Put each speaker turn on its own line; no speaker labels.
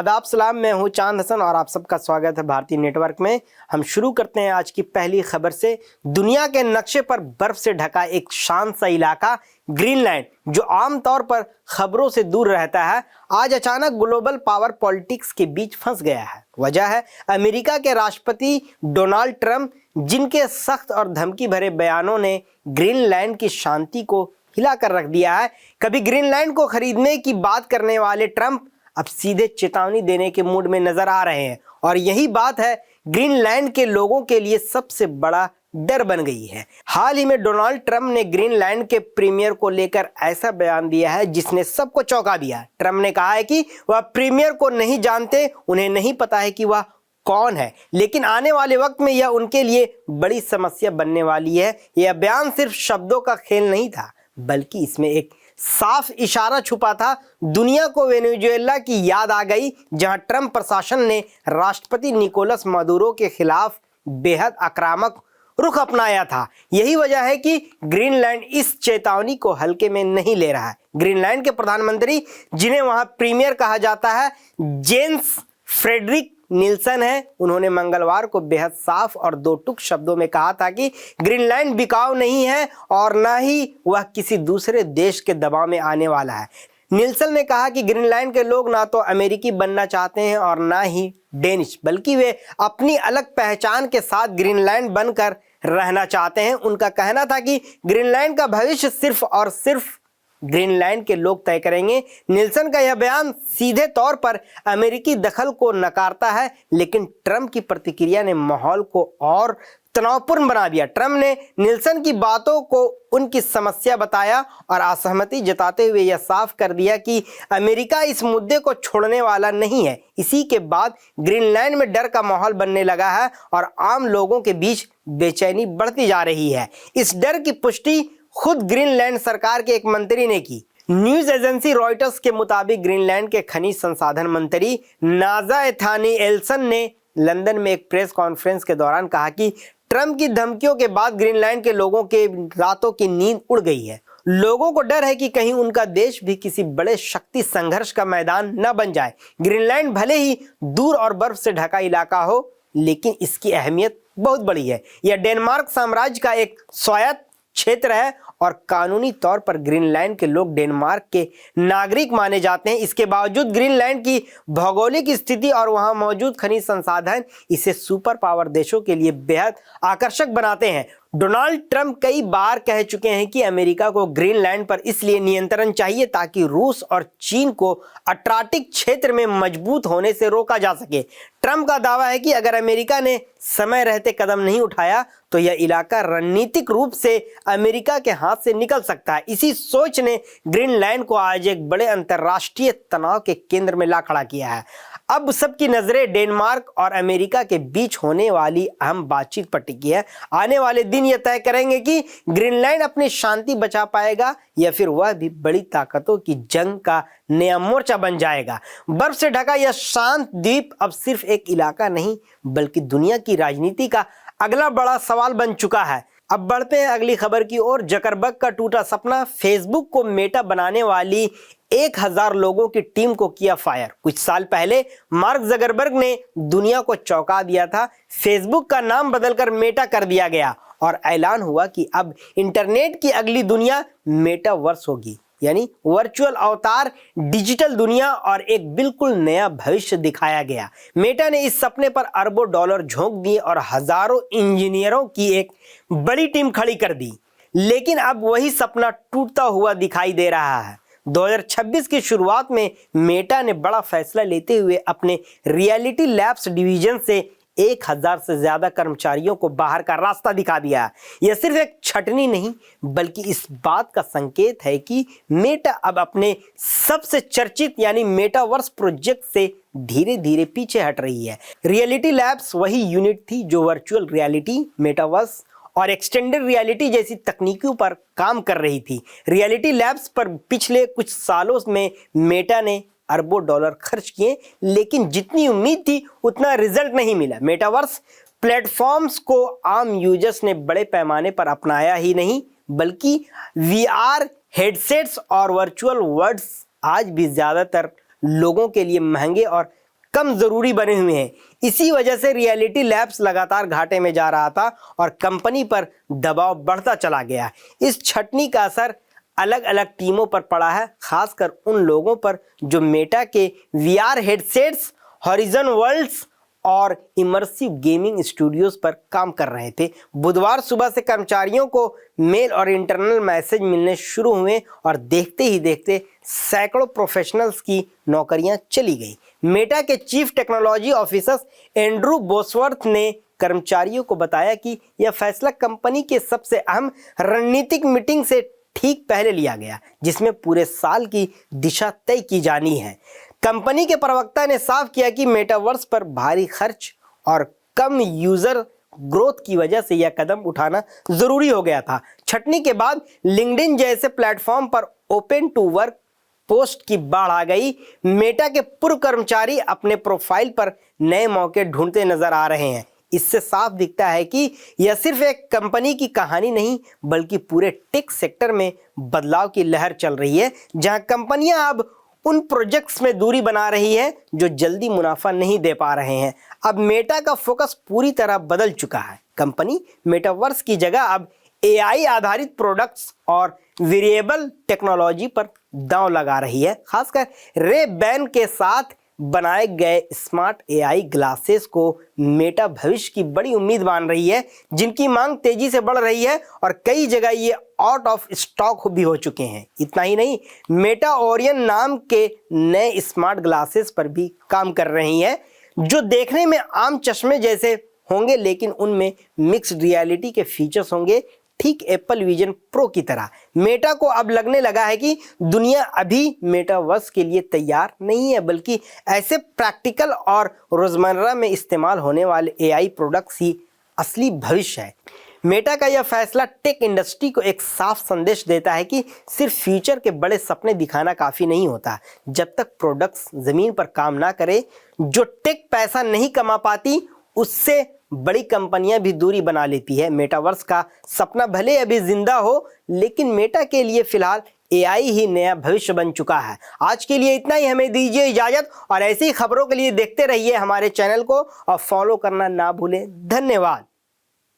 आदाब सलाम, मैं हूं चांद हसन और आप सबका स्वागत है भारतीय नेटवर्क में। हम शुरू करते हैं आज की पहली खबर से। दुनिया के नक्शे पर बर्फ से ढका एक शांत सा इलाका ग्रीनलैंड, जो आमतौर पर खबरों से दूर रहता है, आज अचानक ग्लोबल पावर पॉलिटिक्स के बीच फंस गया है। वजह है अमेरिका के राष्ट्रपति डोनाल्ड ट्रंप, जिनके सख्त और धमकी भरे बयानों ने ग्रीनलैंड की शांति को हिला कर रख दिया है। कभी ग्रीनलैंड को खरीदने की बात करने वाले ट्रंप अब सीधे चेतावनी देने के मूड में नजर आ रहे हैं, और यही बात है ग्रीनलैंड के लोगों के लिए सबसे बड़ा डर बन गई है। हाल ही में डोनाल्ड ट्रंप ने ग्रीनलैंड के प्रीमियर को लेकर ऐसा बयान दिया है जिसने सबको चौंका दिया। ट्रंप ने कहा है कि वह प्रीमियर को नहीं जानते, उन्हें नहीं पता है कि वह कौन है, लेकिन आने वाले वक्त में यह उनके लिए बड़ी समस्या बनने वाली है। यह बयान सिर्फ शब्दों का खेल नहीं था, बल्कि इसमें एक साफ इशारा छुपा था। दुनिया को वेनेजुएला की याद आ गई, जहां ट्रंप प्रशासन ने राष्ट्रपति निकोलस मदुरो के खिलाफ बेहद आक्रामक रुख अपनाया था। यही वजह है कि ग्रीनलैंड इस चेतावनी को हल्के में नहीं ले रहा है। ग्रीनलैंड के प्रधानमंत्री, जिन्हें वहां प्रीमियर कहा जाता है, जेन्स फ्रेडरिक निल्सन है। उन्होंने मंगलवार को बेहद साफ और दो टूक शब्दों में कहा था कि ग्रीनलैंड बिकाऊ नहीं है और न ही वह किसी दूसरे देश के दबाव में आने वाला है। निल्सन ने कहा कि ग्रीनलैंड के लोग ना तो अमेरिकी बनना चाहते हैं और ना ही डेनिश, बल्कि वे अपनी अलग पहचान के साथ ग्रीनलैंड बनकर रहना चाहते हैं। उनका कहना था कि ग्रीनलैंड का भविष्य सिर्फ और सिर्फ ग्रीनलैंड के लोग तय करेंगे। निल्सन का यह बयान सीधे तौर पर अमेरिकी दखल को नकारता है, लेकिन ट्रंप की प्रतिक्रिया ने माहौल को और तनावपूर्ण बना दिया। ट्रंप ने निल्सन की बातों को उनकी समस्या बताया और असहमति जताते हुए यह साफ कर दिया कि अमेरिका इस मुद्दे को छोड़ने वाला नहीं है। इसी के बाद ग्रीनलैंड में डर का माहौल बनने लगा है और आम लोगों के बीच बेचैनी बढ़ती जा रही है। इस डर की पुष्टि खुद ग्रीनलैंड सरकार के एक मंत्री ने की। न्यूज एजेंसी रॉयटर्स के मुताबिक ग्रीनलैंड के खनिज संसाधन मंत्री नाजा एथानिएल्सन ने लंदन में एक प्रेस कॉन्फ्रेंस के दौरान कहा कि ट्रंप की धमकियों के बाद ग्रीनलैंड के लोगों के रातों की नींद उड़ गई है। लोगों को डर है कि कहीं उनका देश भी किसी बड़े शक्ति संघर्ष का मैदान न बन जाए। ग्रीनलैंड भले ही दूर और बर्फ से ढका इलाका हो, लेकिन इसकी अहमियत बहुत बड़ी है। यह डेनमार्क साम्राज्य का एक स्वायत्त क्षेत्र है और कानूनी तौर पर ग्रीनलैंड के लोग डेनमार्क के नागरिक माने जाते हैं। इसके बावजूद ग्रीनलैंड की भौगोलिक स्थिति और वहां मौजूद खनिज संसाधन इसे सुपर पावर देशों के लिए बेहद आकर्षक बनाते हैं। डोनाल्ड ट्रंप कई बार कह चुके हैं कि अमेरिका को ग्रीनलैंड पर इसलिए नियंत्रण चाहिए ताकि रूस और चीन को अटलांटिक क्षेत्र में मजबूत होने से रोका जा सके। ट्रंप का दावा है कि अगर अमेरिका ने समय रहते कदम नहीं उठाया तो यह इलाका रणनीतिक रूप से अमेरिका के हाथ से निकल सकता है। इसी सोच ने ग्रीनलैंड को आज एक बड़े अंतर्राष्ट्रीय तनाव के केंद्र में ला खड़ा किया है। अब सबकी नजरें डेनमार्क और अमेरिका के बीच होने वाली अहम बातचीत पर टिकी है। आने वाले दिन यह तय करेंगे कि ग्रीनलैंड अपनी शांति बचा पाएगा या फिर वह भी बड़ी ताकतों की जंग का नया मोर्चा बन जाएगा। बर्फ से ढका यह शांत द्वीप अब सिर्फ एक इलाका नहीं, बल्कि दुनिया की राजनीति का अगला बड़ा सवाल बन चुका है। अब बढ़ते हैं अगली खबर की ओर। जकरबर्ग का टूटा सपना, फेसबुक को मेटा बनाने वाली 1000 लोगों की टीम को किया फायर। कुछ साल पहले मार्क जकरबर्ग ने दुनिया को चौंका दिया था। फेसबुक का नाम बदलकर मेटा कर दिया गया और ऐलान हुआ कि अब इंटरनेट की अगली दुनिया मेटावर्स होगी, यानी वर्चुअल अवतार, डिजिटल दुनिया और एक बिल्कुल नया भविष्य दिखाया गया। मेटा ने इस सपने पर अरबों डॉलर झोंक दिए और हजारों इंजीनियरों की एक बड़ी टीम खड़ी कर दी, लेकिन अब वही सपना टूटता हुआ दिखाई दे रहा है। 2026 की शुरुआत में मेटा ने बड़ा फैसला लेते हुए अपने रियलिटी लैब्स डिवीजन से 1000 से ज्यादा कर्मचारियों को बाहर का रास्ता दिखा दिया। यह सिर्फ एक छटनी नहीं, बल्कि इस बात का संकेत है कि मेटा अब अपने सबसे चर्चित यानी मेटावर्स प्रोजेक्ट से धीरे धीरे पीछे हट रही है। रियलिटी लैब्स वही यूनिट थी जो वर्चुअल रियलिटी, मेटावर्स और एक्सटेंडेड रियलिटी जैसी तकनीकों पर काम कर रही थी। रियलिटी लैब्स पर पिछले कुछ सालों में मेटा ने अरबों डॉलर खर्च किए, लेकिन जितनी उम्मीद थी उतना रिजल्ट नहीं मिला। मेटावर्स प्लेटफॉर्म्स को आम यूजर्स ने बड़े पैमाने पर अपनाया ही नहीं, बल्कि वीआर हेडसेट्स और वर्चुअल वर्ल्ड्स आज भी ज्यादातर लोगों के लिए महंगे और कम जरूरी बने हुए हैं। इसी वजह से रियलिटी लैब्स लगातार घाटे में जा रहा था और कंपनी पर दबाव बढ़ता चला गया। इस छटनी का असर अलग अलग टीमों पर पड़ा है, खासकर उन लोगों पर जो मेटा के वीआर हेडसेट्स, हॉरिजॉन वर्ल्ड्स और इमर्सिव गेमिंग स्टूडियोज पर काम कर रहे थे। बुधवार सुबह से कर्मचारियों को मेल और इंटरनल मैसेज मिलने शुरू हुए और देखते ही देखते सैकड़ों प्रोफेशनल्स की नौकरियां चली गई। मेटा के chief technology officer Andrew Bosworth ने कर्मचारियों को बताया कि यह फैसला कंपनी के सबसे अहम रणनीतिक मीटिंग से ठीक पहले लिया गया, जिसमें पूरे साल की दिशा तय की जानी है। कंपनी के प्रवक्ता ने साफ किया कि मेटावर्स पर भारी खर्च और कम यूजर ग्रोथ की वजह से यह कदम उठाना जरूरी हो गया था। छटनी के बाद लिंक्डइन जैसे प्लेटफॉर्म पर ओपन टू वर्क पोस्ट की बाढ़ आ गई। मेटा के पूर्व कर्मचारी अपने प्रोफाइल पर नए मौके ढूंढते नजर आ रहे हैं। इससे साफ दिखता है कि यह सिर्फ एक कंपनी की कहानी नहीं, बल्कि पूरे टेक सेक्टर में बदलाव की लहर चल रही है, जहां कंपनियां अब उन प्रोजेक्ट्स में दूरी बना रही है जो जल्दी मुनाफा नहीं दे पा रहे हैं। अब मेटा का फोकस पूरी तरह बदल चुका है। कंपनी मेटावर्स की जगह अब एआई आधारित प्रोडक्ट्स और वेरिएबल टेक्नोलॉजी पर दांव लगा रही है। खासकर रे बैन के साथ बनाए गए स्मार्ट एआई ग्लासेस को मेटा भविष्य की बड़ी उम्मीद मान रही है, जिनकी मांग तेजी से बढ़ रही है और कई जगह ये आउट ऑफ स्टॉक भी हो चुके हैं। इतना ही नहीं, मेटा ओरियन नाम के नए स्मार्ट ग्लासेस पर भी काम कर रही है, जो देखने में आम चश्मे जैसे होंगे, लेकिन उनमें मिक्स्ड रियलिटी के फीचर्स होंगे, ठीक एप्पल विजन प्रो की तरह। मेटा को अब लगने लगा है कि दुनिया अभी मेटावर्स के लिए तैयार नहीं है, बल्कि ऐसे प्रैक्टिकल और रोजमर्रा में इस्तेमाल होने वाले एआई प्रोडक्ट्स ही असली भविष्य है। मेटा का यह फैसला टेक इंडस्ट्री को एक साफ संदेश देता है कि सिर्फ फ्यूचर के बड़े सपने दिखाना काफी नहीं होता। जब तक प्रोडक्ट्स जमीन पर काम ना करे, जो टेक पैसा नहीं कमा पाती, उससे बड़ी कंपनियां भी दूरी बना लेती है। मेटावर्स का सपना भले अभी जिंदा हो, लेकिन मेटा के लिए फिलहाल एआई ही नया भविष्य बन चुका है। आज के लिए इतना ही, हमें दीजिए इजाजत और ऐसी खबरों के लिए देखते रहिए हमारे चैनल को और फॉलो करना ना भूलें। धन्यवाद।